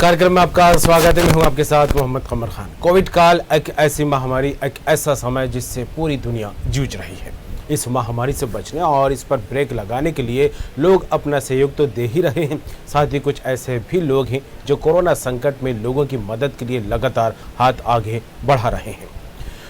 कार्यक्रम में आपका स्वागत है। मैं हूं आपके साथ मोहम्मद कमर खान। कोविड काल एक ऐसी महामारी, एक ऐसा समय जिससे पूरी दुनिया जूझ रही है। इस महामारी से बचने और इस पर ब्रेक लगाने के लिए लोग अपना सहयोग तो दे ही रहे हैं, साथ ही कुछ ऐसे भी लोग हैं जो कोरोना संकट में लोगों की मदद के लिए लगातार हाथ आगे बढ़ा रहे हैं।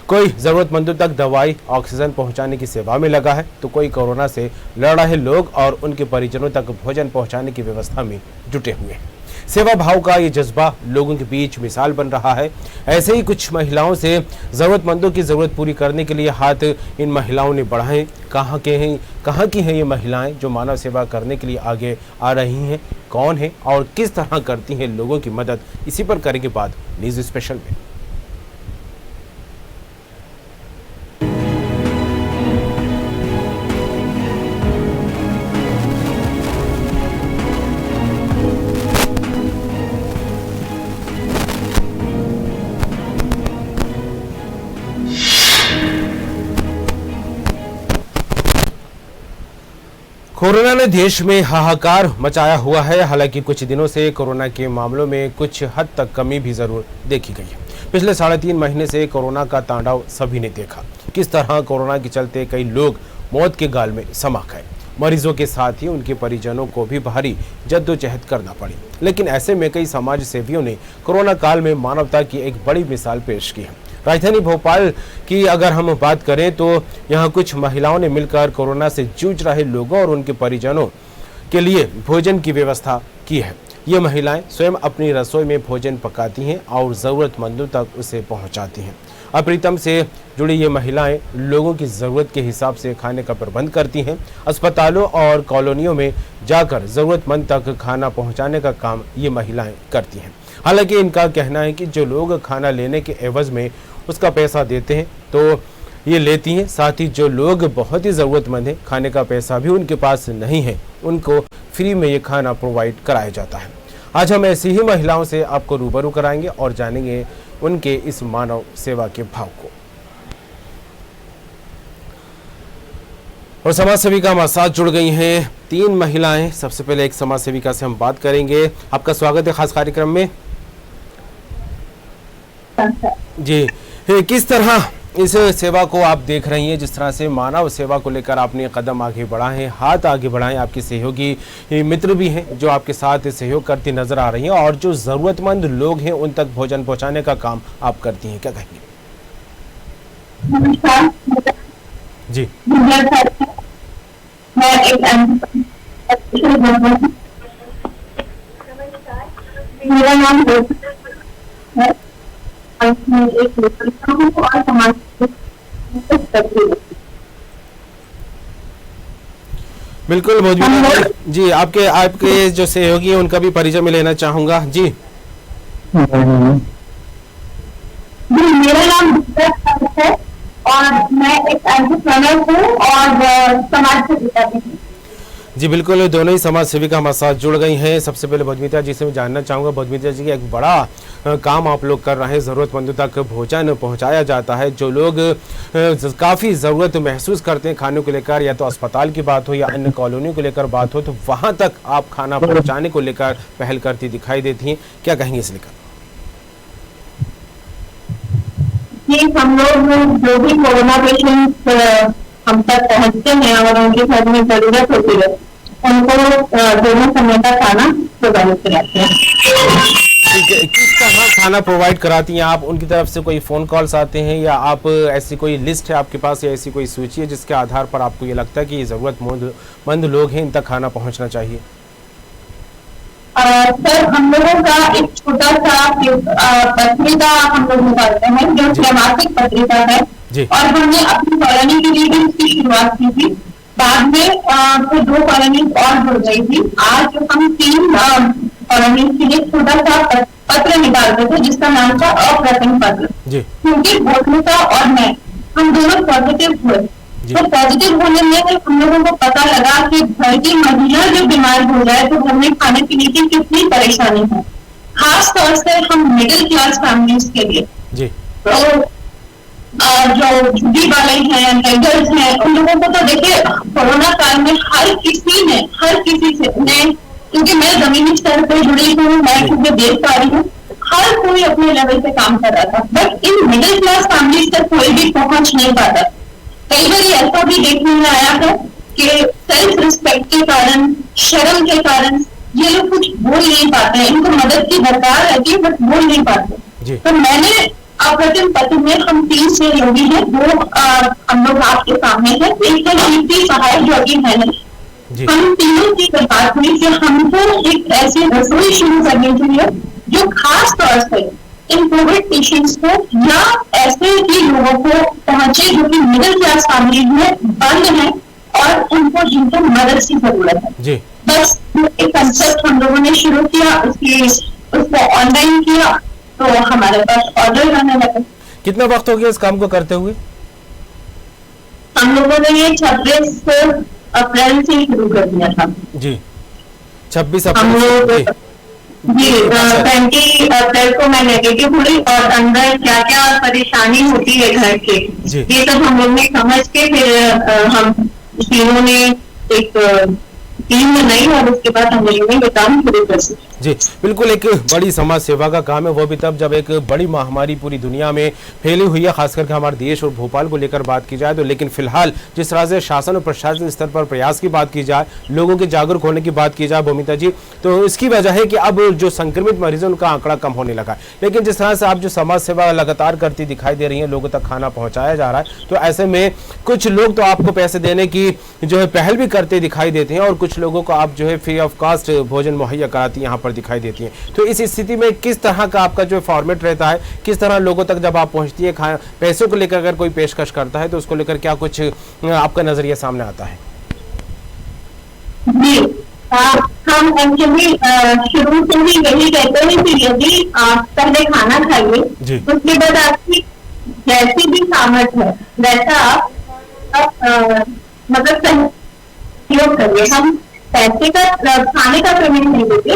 कोई ज़रूरतमंदों तक दवाई, ऑक्सीजन पहुंचाने की सेवा में लगा है, तो कोई कोरोना से लड़ रहे लोग और उनके परिजनों तक भोजन पहुंचाने की व्यवस्था में जुटे हुए हैं। सेवा भाव का ये जज्बा लोगों के बीच मिसाल बन रहा है। ऐसे ही कुछ महिलाओं से ज़रूरतमंदों की ज़रूरत पूरी करने के लिए हाथ इन महिलाओं ने बढ़ाए। कहाँ की हैं ये महिलाएं जो मानव सेवा करने के लिए आगे आ रही हैं? कौन है और किस तरह करती हैं लोगों की मदद? इसी पर करेंगे बात न्यूज़ स्पेशल में। कोरोना ने देश में हाहाकार मचाया हुआ है। हालांकि कुछ दिनों से कोरोना के मामलों में कुछ हद तक कमी भी जरूर देखी गई है। पिछले 3.5 महीने से कोरोना का तांडव सभी ने देखा। किस तरह कोरोना के चलते कई लोग मौत के गाल में समा गए। मरीजों के साथ ही उनके परिजनों को भी भारी जद्दोजहद करना पड़ी। लेकिन ऐसे में कई समाज सेवियों ने कोरोना काल में मानवता की एक बड़ी मिसाल पेश की है। राजधानी भोपाल की अगर हम बात करें तो यहाँ कुछ महिलाओं ने मिलकर कोरोना से जूझ रहे लोगों और उनके परिजनों के लिए भोजन की व्यवस्था की है। ये महिलाएं स्वयं अपनी रसोई में भोजन पकाती हैं और ज़रूरतमंदों तक उसे पहुंचाती हैं। अप्रीतम से जुड़ी ये महिलाएं लोगों की ज़रूरत के हिसाब से खाने का प्रबंध करती हैं। अस्पतालों और कॉलोनियों में जाकर ज़रूरतमंद तक खाना पहुंचाने का काम ये महिलाएं करती हैं। हालांकि इनका कहना है कि जो लोग खाना लेने के एवज में उसका पैसा देते हैं तो ये लेती हैं, साथ ही जो लोग बहुत ही ज़रूरतमंद हैं, खाने का पैसा भी उनके पास नहीं है, उनको फ्री में ये खाना प्रोवाइड कराया जाता है। आज हम ऐसी ही महिलाओं से आपको रूबरू कराएंगे और जानेंगे उनके इस मानव सेवा के भाव को। और समाज सेविका हमारे साथ जुड़ गई हैं 3 महिलाएं। सबसे पहले एक समाज सेविका से हम बात करेंगे। आपका स्वागत है खास कार्यक्रम में। जी, किस तरह इस सेवा को आप देख रही हैं? जिस तरह से मानव सेवा को लेकर आपने कदम आगे बढ़ाए हैं, हाथ आगे बढ़ाए, आपके सहयोगी मित्र भी हैं जो आपके साथ सहयोग करती नजर आ रही हैं और जो ज़रूरतमंद लोग हैं उन तक भोजन पहुंचाने का काम आप करती हैं, क्या कहेंगे? जी, मेरा नाम बिल्कुल मौजूद जी। आपके जो सहयोगी है उनका भी परिचय में लेना चाहूंगा। जी, मेरा नाम है और मैं एक एंटरप्रेन्योर हूँ और समाज सेविका भी हूँ। जी बिल्कुल, दोनों ही समाज सेविका हमारे साथ जुड़ गई हैं। सबसे पहले भोजमिता जी से मैं जानना चाहूँगा, भोजमिता जी एक बड़ा काम आप लोग कर रहे हैं, ज़रूरतमंदों तक भोजन पहुंचाया जाता है। जो लोग काफ़ी ज़रूरत महसूस करते हैं खाने को लेकर, या तो अस्पताल की बात हो या अन्य कॉलोनियों को लेकर बात हो, तो वहाँ तक आप खाना पहुँचाने को लेकर पहल करती दिखाई देती हैं, क्या कहेंगे इस लेकर? हम लोग जो भी कोरोना पेशेंट हम तक पहुंचते हैं और उनके घर में जरूरत होती है उनको दोनों समय का खाना प्रोवाइड कराते हैं। किस तरह खाना प्रोवाइड कराती हैं आप? उनकी तरफ से कोई फ़ोन कॉल्स आते हैं या आप ऐसी कोई लिस्ट है आपके पास या ऐसी कोई सूची है जिसके आधार पर आपको ये लगता है कि ये ज़रूरतमंद लोग हैं, इन तक खाना पहुंचना चाहिए? सर, हम लोगों का एक छोटा सा पत्रिका हम लोग निकालते हैं जो त्रैमासिक पत्रिका है और हमने अपनी कॉलोनी के लिए भी इसकी शुरुआत की थी। बाद में फिर 2 कॉलोनी और जुड़ गई थी। आज हम 3 कॉलोनी के लिए छोटा सा पत्र निकालते थे जिसका नाम था अप्रतिम पत्र, क्योंकि भोजमिता और मैं हम दोनों पॉजिटिव हुए। तो पॉजिटिव होने में हम लोगों को पता लगा कि घर की महिला जो बीमार हो जाए तो घर में खाने पीने की कितनी परेशानी है, खास तौर से हम मिडिल क्लास फैमिलीज के लिए। तो जो झुग्गी वाले हैं, बेगर्स हैं, उन लोगों को तो देखिए कोरोना काल में हर किसी से उन्हें क्योंकि मैं जमीनी स्तर पर जुड़ी हूँ, मैं खुद देख पा रही हूँ, हर कोई अपने लेवल पे काम कर रहा था, but in middle class families तक कोई भी पहुंच नहीं पाता। कई बार ऐसा भी देखने में आया है कि सेल्फ रिस्पेक्ट के कारण, शर्म के कारण ये लोग कुछ बोल नहीं पाते हैं, इनको मदद की दरकार रहती है बट बोल नहीं पाते। तो मैंने अप्रतिम पत्र में हम 3 से लोगी हैं, 2 हम लोग आपके सामने है, एक है कीर्ति सहाय जो कि है नहीं। हम तीनों की बात हुई कि हमको एक ऐसी रसोई शुरू करनी चाहिए जो खास तौर से इन कोविड पेशेंट्स को या ऐसे ही लोगों को पहुंचे जो कि मिडिल क्लास फैमिली में बंद है और उनको जिनको मदद की जरूरत है। बस एक कंसेप्ट हम लोगों ने शुरू किया, उसको ऑनलाइन किया, तो हमारे पास ऑर्डर आने लगे। कितना वक्त हो गया इस काम को करते हुए? हम लोगों ने ये 26 अप्रैल से शुरू कर दिया था जी। 26 हम लोग जी 20 अप्रैल को मैं नेगेटिव हुई और अंदर क्या क्या परेशानी होती है घर के, ये सब हम लोग ने समझ के फिर हम तीनों ने एक टीम बनाई और उसके बाद हम लोगों ने काम शुरू कर दिया। जी बिल्कुल, एक बड़ी समाज सेवा का काम है, वो भी तब जब एक बड़ी महामारी पूरी दुनिया में फैली हुई है, खास करके हमारे देश और भोपाल को लेकर बात की जाए तो। लेकिन फिलहाल जिस तरह से शासन और प्रशासन स्तर पर प्रयास की बात की जाए, लोगों के जागरूक होने की बात की जाए भूमिता जी, तो इसकी वजह है कि अब जो संक्रमित मरीज है उनका आंकड़ा कम होने लगा है। लेकिन जिस तरह से आप जो समाज सेवा लगातार करती दिखाई दे रही है, लोगों तक खाना पहुंचाया जा रहा है, तो ऐसे में कुछ लोग तो आपको पैसे देने की जो है पहल भी करते दिखाई देते हैं और कुछ लोगों को आप जो है फ्री ऑफ कास्ट भोजन मुहैया कराती यहाँ पर दिखाई देती हैं। तो इस स्थिति में किस तरह का आपका जो फॉर्मेट रहता है, किस तरह लोगों तक जब आप पहुँचती है, पैसों को लेकर अगर कोई पेशकश करता है तो उसको लेकर क्या कुछ आपका नजरिया सामने आता है? जी हम एक्चुअली शुरू से ही यही कहते हैं कि यदि आप पहले खाना खाइए, उसके बाद आपकी जैसी भी सामर्थ्य है वैसा आप मतलब सहयोग करिए। हम पैसे का खाने का पेमेंट नहीं देते,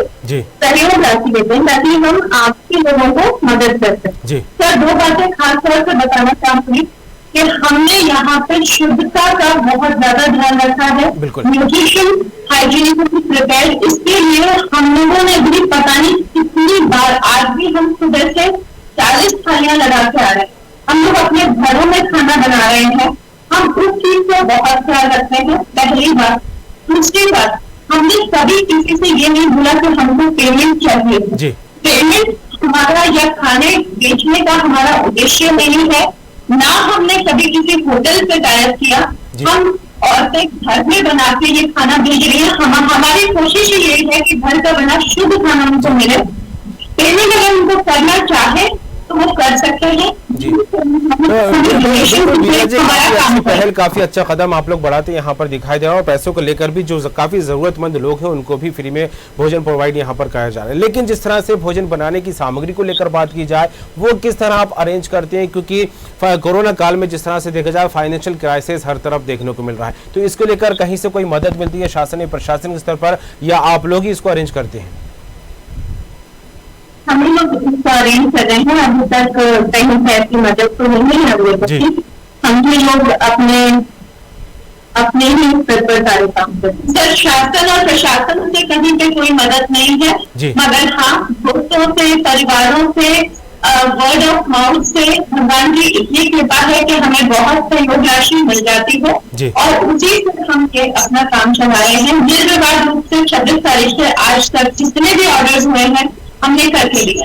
सहयोग राशि देते हैं ताकि हम आपके लोगों को मदद कर सकें। सर 2 बातें खास तौर से बताना चाहूंगी कि हमने यहाँ पे शुद्धता का बहुत ज्यादा ध्यान रखा है, न्यूट्रिशन हाइजीन प्रिपेयर, इसके लिए हम लोगों ने भी पता नहीं कितनी बार, आज भी हम सुबह से 40 थालियां लगा के आ रहे हैं। हम लोग अपने घरों में खाना बना रहे हैं, हम उस चीज को बहुत ख्याल रखते हैं, पहली बात। दूसरी बात, हमने कभी किसी से ये नहीं बोला कि हमको पेमेंट चाहिए। पेमेंट हमारा या खाने बेचने का हमारा उद्देश्य नहीं है, ना हमने कभी किसी होटल से टाइप किया। हम औरतें घर में बना के ये खाना भेज रही है, हमारी कोशिश यही है कि घर का बना शुद्ध खाना उनको मिले। पेमेंट अगर उनको करना चाहे तो वो कर सकते हैं। पहल काफी अच्छा कदम आप लोग बढ़ाते हैं यहाँ पर दिखाई दे रहा है, और पैसों को लेकर भी जो काफी जरूरतमंद लोग हैं उनको भी फ्री में भोजन प्रोवाइड यहाँ पर कराया जा रहा है। लेकिन जिस तरह से भोजन बनाने की सामग्री को लेकर बात की जाए, वो किस तरह आप अरेंज करते हैं? क्योंकि कोरोना काल में जिस तरह से देखा जाए फाइनेंशियल क्राइसिस हर तरफ देखने को मिल रहा है, तो इसको लेकर कहीं से कोई मदद मिलती है शासन या प्रशासन के स्तर पर, या आप लोग ही इसको अरेंज करते हैं? हम लोग इसको अरेंज कर रहे हैं, अभी तक कहीं से ऐसी मदद तो नहीं है हम भी लोग अपने ही स्तर पर सारे काम करते हैं। सर शासन और प्रशासन से कहीं पे कोई मदद नहीं है, मगर हाँ दोस्तों से, परिवारों से, वर्ड ऑफ माउथ से भगवान की इतनी कृपा है कि हमें बहुत सहयोग राशि मिल जाती है और उसी से हम ये अपना काम चला रहे हैं। निर्विवाद रूप से 26 तारीख से आज तक जितने भी ऑर्डर्स हुए हैं हमने करके लिए।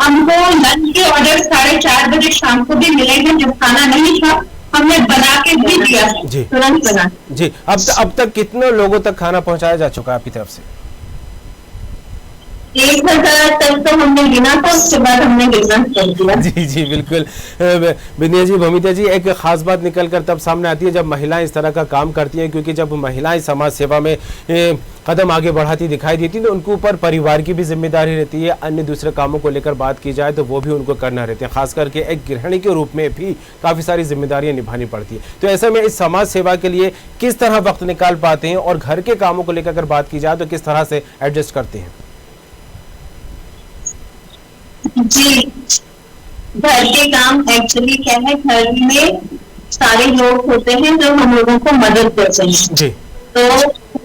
हमको लंच के ऑर्डर 4:30 बजे शाम को भी मिले हैं, जब खाना नहीं था हमने बना के भी दिया, तुरंत बना। जी अब तक कितने लोगों तक खाना पहुंचाया जा चुका है आपकी तरफ से? 1000 तक तो हमने गिना था, उसके बाद हमने गिनना छोड़ दिया। जी बिल्कुल बिंदिया जी, भूमिता जी, एक खास बात निकल कर तब सामने आती है जब महिलाएं इस तरह का काम करती हैं, क्योंकि जब महिलाएं समाज सेवा में कदम आगे बढ़ाती दिखाई देती है तो उनके ऊपर परिवार की भी जिम्मेदारी रहती है। अन्य दूसरे कामों को लेकर बात की जाए तो वो भी उनको करना रहते हैं, खास करके एक गृहिणी के रूप में भी काफ़ी सारी जिम्मेदारियां निभानी पड़ती है। तो ऐसे में इस समाज सेवा के लिए किस तरह वक्त निकाल पाते हैं, और घर के कामों को लेकर अगर बात की जाए तो किस तरह से एडजस्ट करते हैं? जी घर के काम एक्चुअली क्या है, घर में सारे लोग होते हैं जो हम लोगों को मदद करते हैं, तो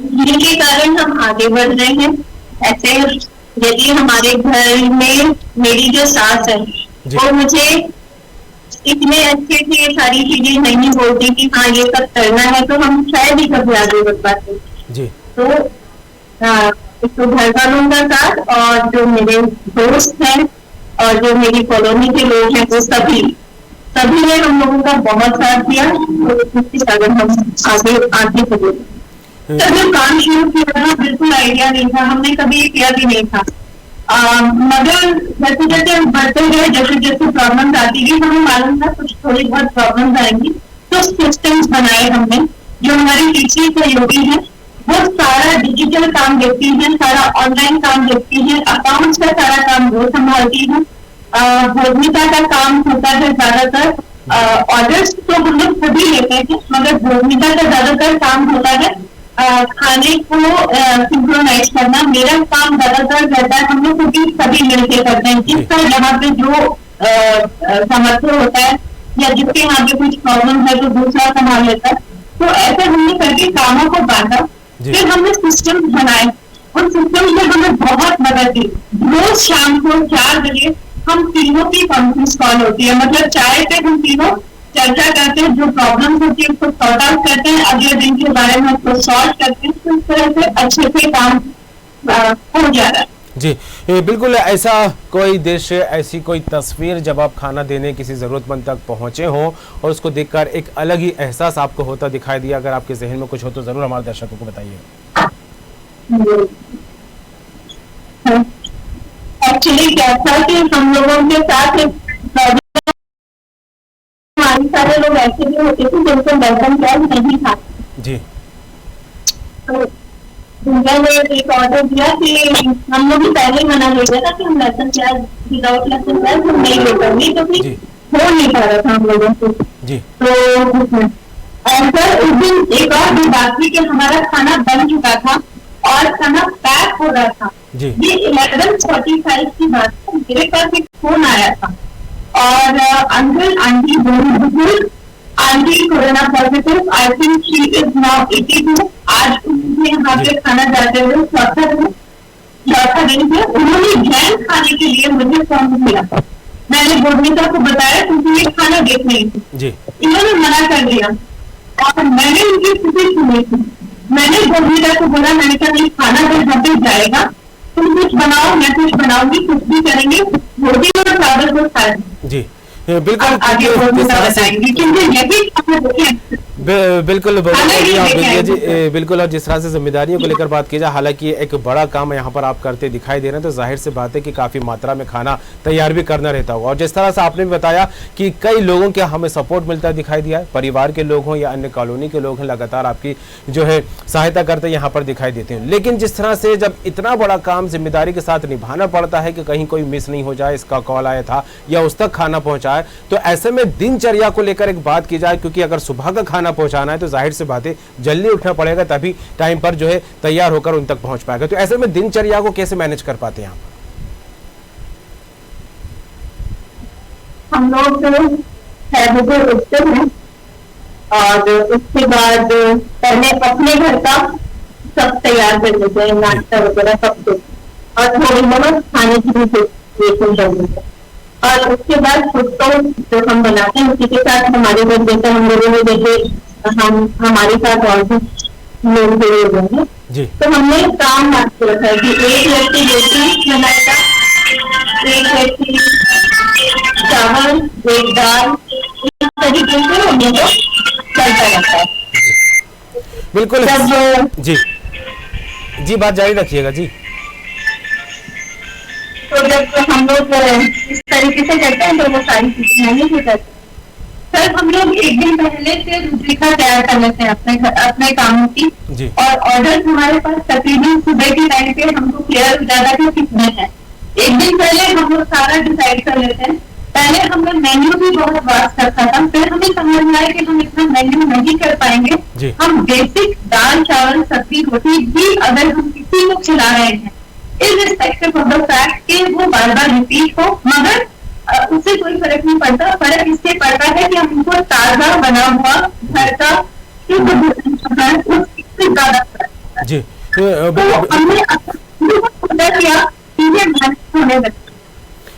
जिनके कारण हम आगे बढ़ रहे हैं। ऐसे यदि हमारे घर में मेरी जो सास है वो मुझे इतने अच्छे से ये सारी चीजें नहीं बोलती कि हाँ ये सब करना है, तो हम शायद ही कभी आगे बढ़ पाते जी। तो तो घर वालों का साथ और जो मेरे दोस्त हैं और जो मेरी कॉलोनी के लोग हैं वो सभी ने हम लोगों का बहुत साथ दिया, तो इसके कारण हम आगे बढ़े। तो जो काम शुरू किया था बिल्कुल आइडिया नहीं था, हमने कभी किया भी नहीं था, मगर जैसे जैसे हम बढ़ते गए, जैसे जैसे प्रॉब्लम्स आती गई, हमें मालूम था कुछ थोड़ी बहुत प्रॉब्लम्स आएंगी, तो सिस्टम्स बनाए हमने। जो हमारी टीचर सहयोगी है वो सारा डिजिटल काम देखती है, सारा ऑनलाइन काम देखती है, अकाउंट्स का सारा काम वो संभालती है, भोजनिका का काम होता है ज्यादातर, ऑर्डर्स तो हम लोग सभी लेते हैं मगर भोजनिका का ज्यादातर काम होता है खाने को सिंक्रोनाइज करना। मेरा काम ज्यादातर रहता है, हम लोग सभी मिलकर करते हैं, जिसका यहाँ पे जो समर्थन होता है या जिसके यहाँ पे कुछ प्रॉब्लम है तो दूसरा संभाल लेता है। तो ऐसे हमने करके कामों को बांटा, फिर हमने सिस्टम बनाए, उन सिस्टम में हमें बहुत मदद दी। रोज शाम को 4 बजे हम तीनों की कॉन्फ्रेंस कॉल होती है, मतलब चाय पे हम तीनों चर्चा करते हैं, जो प्रॉब्लम होती है उसको सॉर्ट आउट करते हैं, अगले दिन के बारे में उसको सॉल्व करते हैं, तो इस तरह से अच्छे से काम हो जा रहा है जी। बिल्कुल ऐसा कोई दृश्य, ऐसी कोई तस्वीर जब आप खाना देने किसी ज़रूरतमंद तक पहुंचे हो और उसको देखकर एक अलग ही एहसास आपको होता दिखाई दिया, अगर आपके जहन में कुछ हो तो ज़रूर हमारे दर्शकों को बताइए। एक्चुअली क्या था कि हम लोगों के साथ हमारे सारे लोग ऐसे भी होते थे जिनको बर्तन प्याज नहीं था जी। तो मैंने एक ऑर्डर दिया कि हम लोग भी पहले मना कर दिया था कि हम लहसुन प्याज विदाउट लहसुन प्याज हम नहीं ले पाएंगे, क्योंकि हो नहीं पा रहा था हम लोगों से जी। तो सर उस दिन एक और भी बात थी कि हमारा खाना बन चुका था और खाना पैक हो रहा था जी। ये 11:45 की बात है, मेरे पास एक फोन आया था और अंकल आंटी दोनों बुजुर्ग, aunty corona positive, I think she is now 82, आज उनके यहाँ पे खाना जाते हुए चौथा दिन थे। उन्होंने जैन खाने के लिए मुझे फोन किया, मैंने बोर्डमिता को बताया क्योंकि ये खाना देख रही थी, इन्होंने मना कर दिया और मैंने उनकी स्थिति सुनी थी। मैंने बोर्डमिता को बोला, मैंने कहा ये खाना अगर यहाँ पे जाएगा तुम कुछ बनाओ, मैं कुछ बनाऊंगी, कुछ भी करेंगे, रोटी और चावल को खाए जी। बिल्कुल बिल्कुल जी, बिल्कुल। और जिस तरह से जिम्मेदारियों को लेकर बात की जाए, हालांकि एक बड़ा काम यहाँ पर आप करते दिखाई दे रहे हैं, तो जाहिर सी बात है कि काफ़ी मात्रा में खाना तैयार भी करना रहता होगा। और जिस तरह से आपने भी बताया कि कई लोगों के हमें सपोर्ट मिलता दिखाई दिया है, परिवार के लोग हों या अन्य कॉलोनी के लोग हैं, लगातार आपकी जो है सहायता करते यहाँ पर दिखाई देते हैं। लेकिन जिस तरह से जब इतना बड़ा काम जिम्मेदारी के साथ निभाना पड़ता है कि कहीं कोई मिस नहीं हो जाए, इसका कॉल आया था या उस तक खाना पहुँचाए, तो ऐसे में दिनचर्या को लेकर एक बात की जाए, क्योंकि अगर सुबह का खाना पहुंचाना है तो जाहिर सी बात है जल्दी उठना पड़ेगा, तभी टाइम पर जो है तैयार होकर उन तक पहुंच पाएगा। तो ऐसे में दिनचर्या को कैसे मैनेज कर पाते हैं आप? हम लोग 6 बजे उठते हैं और उसके बाद पहले अपने घर का सब तैयार कर लेते हैं, नाश्ता वगैरह सब कुछ, और थोड़ी बहुत खाने की भी प्रिपरेशन कर लेते हैं। और उसके बाद खुद तो जो हम बनाते हैं उसी के साथ हमारे घर जैसे हम लोगों ने जैसे हमारे साथ और भी लोग जुड़े हुए हैं, तो हमने काम बांट के रखा है कि एक व्यक्ति रोटी बनाएगा, एक व्यक्ति चावल, एक दाल, इस तरीके से हम लोग चलता रहता है। बिल्कुल जी जी, बात जारी रखिएगा जी। तो जब हम लोग इस तरीके से करते हैं तो वो सारी चीजें मैनेज हो जाती है। सर हम लोग एक दिन पहले से रूपरेखा तैयार कर लेते हैं अपने कामों की, और ऑर्डर हमारे पास तकरीबन सुबह के टाइम पे हमको क्लियर हो जाता है कितने हैं। एक दिन पहले हम लोग सारा डिसाइड कर लेते हैं। पहले हमने मेन्यू भी बहुत वास्ट रखा था, फिर हमें समझ में आया कि हम इतना मेन्यू नहीं कर पाएंगे, हम बेसिक दाल चावल सब्जी रोटी भी अगर हम किसी को खिला रहे हैं इर्रिस्पेक्टिव ऑफ द फैक्ट कि वो बार बार रिपीट हो, मगर उससे कोई फर्क नहीं पड़ता। फर्क इससे पड़ता है कि हम उनको ताजा बना हुआ घर का शुद्ध भोजन उससे ज्यादा फर्क जी। तो हमने होता या चीजें मैनेज होने लगती।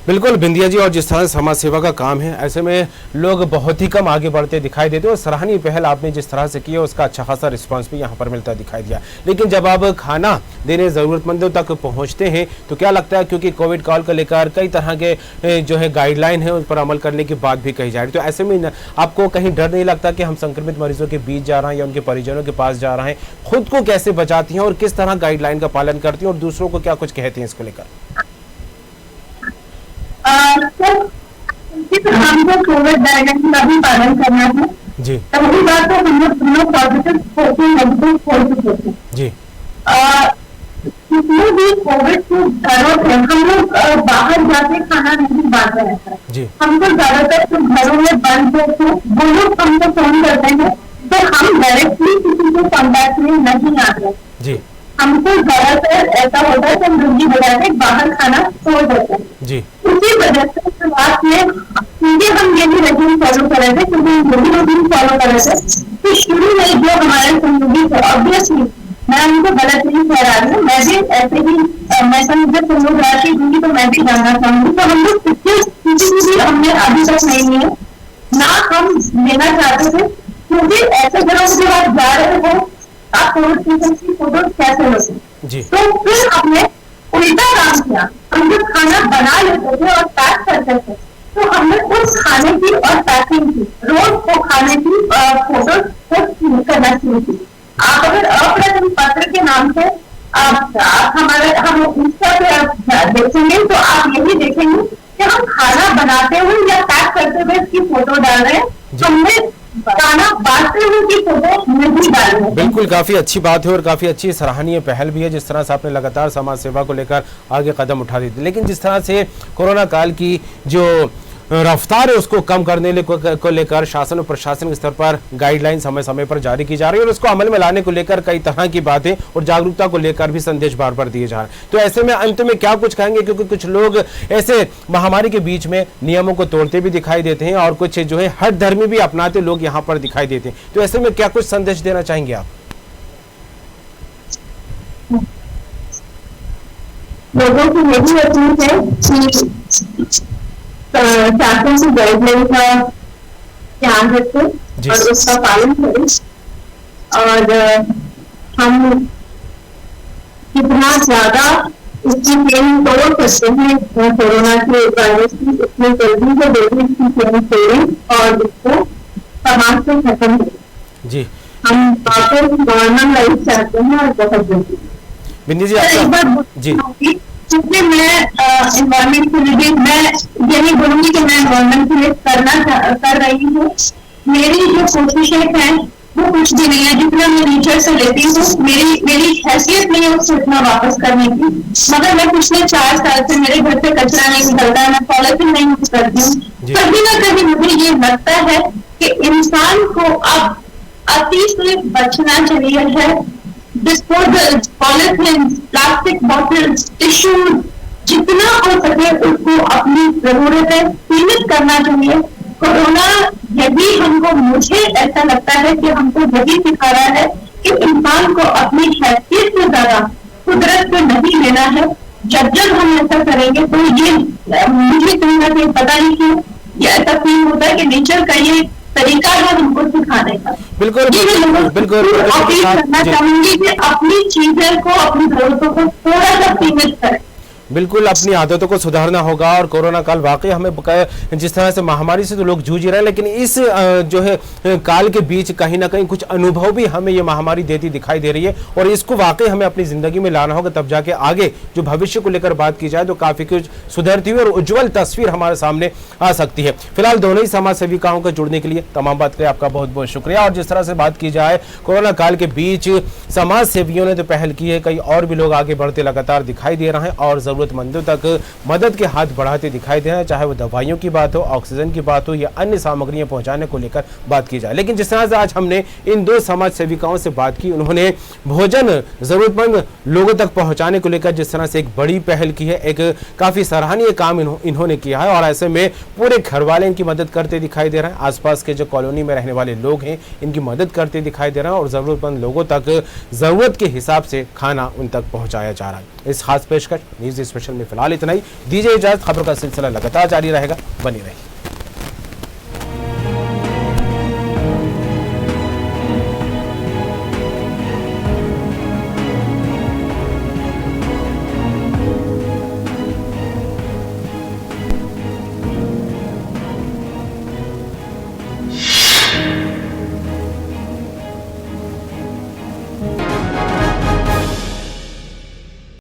बिल्कुल बिंदिया जी, और जिस तरह समाज सेवा का काम है, ऐसे में लोग बहुत ही कम आगे बढ़ते दिखाई देते हैं और सराहनीय पहल आपने जिस तरह से की है उसका अच्छा खासा रिस्पांस भी यहाँ पर मिलता दिखाई दिया। लेकिन जब आप खाना देने ज़रूरतमंदों तक पहुँचते हैं तो क्या लगता है, क्योंकि कोविड काल को लेकर कई तरह के जो है गाइडलाइन है उस पर अमल करने की बात भी कही जा रही है, तो ऐसे में आपको कहीं डर नहीं लगता कि हम संक्रमित मरीजों के बीच जा रहे हैं या उनके परिजनों के पास जा रहे हैं? खुद को कैसे बचाती हैं और किस तरह गाइडलाइन का पालन करती हैं और दूसरों को क्या कुछ कहती हैं इसको लेकर? तो हमको कोविड गाइडलाइन का भी पालन करना है जी। पहली बात तो हम लोग पॉजिटिव होते हैं, नेगेटिव पॉजिटिव होते हैं जी। जितने भी कोविड के घरों से हम लोग बाहर जाके खाना नहीं बांट रहे हैं जी। हमको ज्यादातर तो घरों में बंद होते वो लोग हमको फोन करते हैं तो हम डायरेक्टली किसी को कॉन्टैक्ट में नहीं आते जी। हमको ज्यादातर ऐसा होता है कि हम रुकी बजा के बाहर खाना छोड़ देते हैं जी। उसी वजह से शुरुआत में क्योंकि हम ये भी रूटीन फॉलो कर रहे थे, क्योंकि हम ये भी रूटीन फॉलो कर रहे थे, तो शुरू में जो हमारे सहयोगी थे ऑब्वियसली मैं उनको गलत नहीं कह रहा हूँ, मैं भी ऐसे ही मैं समझे सहयोग राशि दूंगी तो मैं भी जानना चाहूंगी। तो हम लोग किसी भी हमने अभी तक नहीं लिए ना हम लेना चाहते थे, क्योंकि ऐसे घरों के बाद जा रहे हो आप कोविड पेशेंट की फोटो कैसे लोगे जी। तो फिर हमने उल्टा काम किया, हम जब खाना बना लेते थे और पैक करते थे तो हमने उस खाने की और पैकिंग की रोज को खाने की फोटो करना शुरू की। आप अगर अप्रतिम पत्र के नाम से आप हमारे हम इंस्टा पे आप देखेंगे तो आप यही देखेंगे कि हम खाना बनाते हुए या पैक करते हुए इसकी फोटो डाल रहे हैं, हमने खाना बांटते हुए की फोटो नहीं डाल रहे हैं। बिल्कुल, काफी अच्छी बात है और काफी अच्छी सराहनीय पहल भी है जिस तरह से आपने लगातार समाज सेवा को लेकर आगे कदम उठा दी थी। लेकिन जिस तरह से कोरोना काल की जो रफ्तार है उसको कम करने को लेकर शासन और प्रशासन के स्तर पर गाइडलाइन समय समय पर जारी की जा रही है और उसको अमल में लाने को लेकर कई तरह की बातें और जागरूकता को लेकर भी संदेश बार बार दिए जा रहे हैं। तो ऐसे में अंत में क्या कुछ कहेंगे, क्योंकि कुछ लोग ऐसे महामारी के बीच में नियमों को तोड़ते भी दिखाई देते हैं और कुछ जो है हट धर्मी भी अपनाते लोग यहाँ पर दिखाई देते हैं, तो ऐसे में क्या कुछ संदेश देना चाहेंगे आप? लोगों की यही अपील है कि शासन की गाइडलाइन का ध्यान रखें और उसका पालन करें और हम कितना ज्यादा इसकी चेन तोड़ सकते हैं कोरोना के वायरस की इतनी जल्दी से जल्दी इसकी चेन तोड़ें और इसको समाज से खत्म करें जी। हम वापस नॉर्मल लाइफ चाहते हैं और बहुत जल्दी। बिंदी जी जी। क्योंकि मैं एनवायरमेंट के लिए मैं यही बोलूंगी कि मैं एनवायरमेंट के लिए कर रही हूँ। मेरी जो कोशिशें हैं वो कुछ भी नहीं है, जितना मैं नेचर से लेती हूँ मेरी हैसियत नहीं है उसको इतना वापस करने की, मगर मैं पिछले 4 साल से मेरे घर से कचरा नहीं निकलता है, मैं पॉलिथीन नहीं यूज करती हूँ। कभी ना कभी मुझे ये लगता है कि इंसान को अब अति से बचना चाहिए है। Disposal, polythene, plastic bottles, tissues, जितना हो सके उसको अपनी जरूरतें सीमित करना चाहिए। कोरोना यदि हमको, मुझे ऐसा लगता है कि हमको यही सिखा रहा है कि इंसान को अपनी हैसियत से ज्यादा कुदरत को नहीं लेना है। जब जब हम ऐसा करेंगे तो ये मुझे कहीं ना कहीं पता नहीं क्यों ये ऐसा फील होता है कि नेचर का ये तरीका है हमको सिखाने का। बिल्कुल अपील करना चाहूंगी कि अपनी चीजें को, अपनी जरूरतों को थोड़ा सा सीमित करें। बिल्कुल अपनी आदतों को सुधारना होगा और कोरोना काल वाकई हमें जिस तरह से महामारी से तो लोग जूझ रहे हैं, लेकिन इस जो है काल के बीच कहीं ना कहीं कुछ अनुभव भी हमें ये महामारी देती दिखाई दे रही है और इसको वाकई हमें अपनी जिंदगी में लाना होगा, तब जाके आगे जो भविष्य को लेकर बात की जाए तो काफी कुछ सुधरती हुई और उज्जवल तस्वीर हमारे सामने आ सकती है। फिलहाल दोनों ही समाज सेविकाओं का जुड़ने के लिए तमाम बात करें आपका बहुत बहुत शुक्रिया। और जिस तरह से बात की जाए कोरोना काल के बीच समाज सेवियों ने तो पहल की है, कई और भी लोग आगे बढ़ते लगातार दिखाई दे रहे हैं और जरूरतमंदों तक मदद के हाथ बढ़ाते दिखाई दे रहे हैं, चाहे वो दवाइयों की बात हो, ऑक्सीजन की बात हो या अन्य सामग्रियां पहुंचाने को लेकर बात की जाए। लेकिन जिस तरह से आज हमने इन दो समाज सेविकाओं से बात की, उन्होंने भोजन जरूरतमंद लोगों तक पहुंचाने को लेकर जिस तरह से एक बड़ी पहल की है, एक काफी सराहनीय काम इन्होंने किया है और ऐसे में पूरे घर वाले इनकी मदद करते दिखाई दे रहे हैं। आसपास के जो कॉलोनी में रहने वाले लोग हैं इनकी मदद करते दिखाई दे रहे हैं और जरूरतमंद लोगों तक जरूरत के हिसाब से खाना उन तक पहुंचाया जा रहा है। इस खास पेशकश न्यूज स्पेशल में फिलहाल इतना ही। दीजिए इजाजत, खबरों का सिलसिला लगातार जारी रहेगा, बनी रहिए।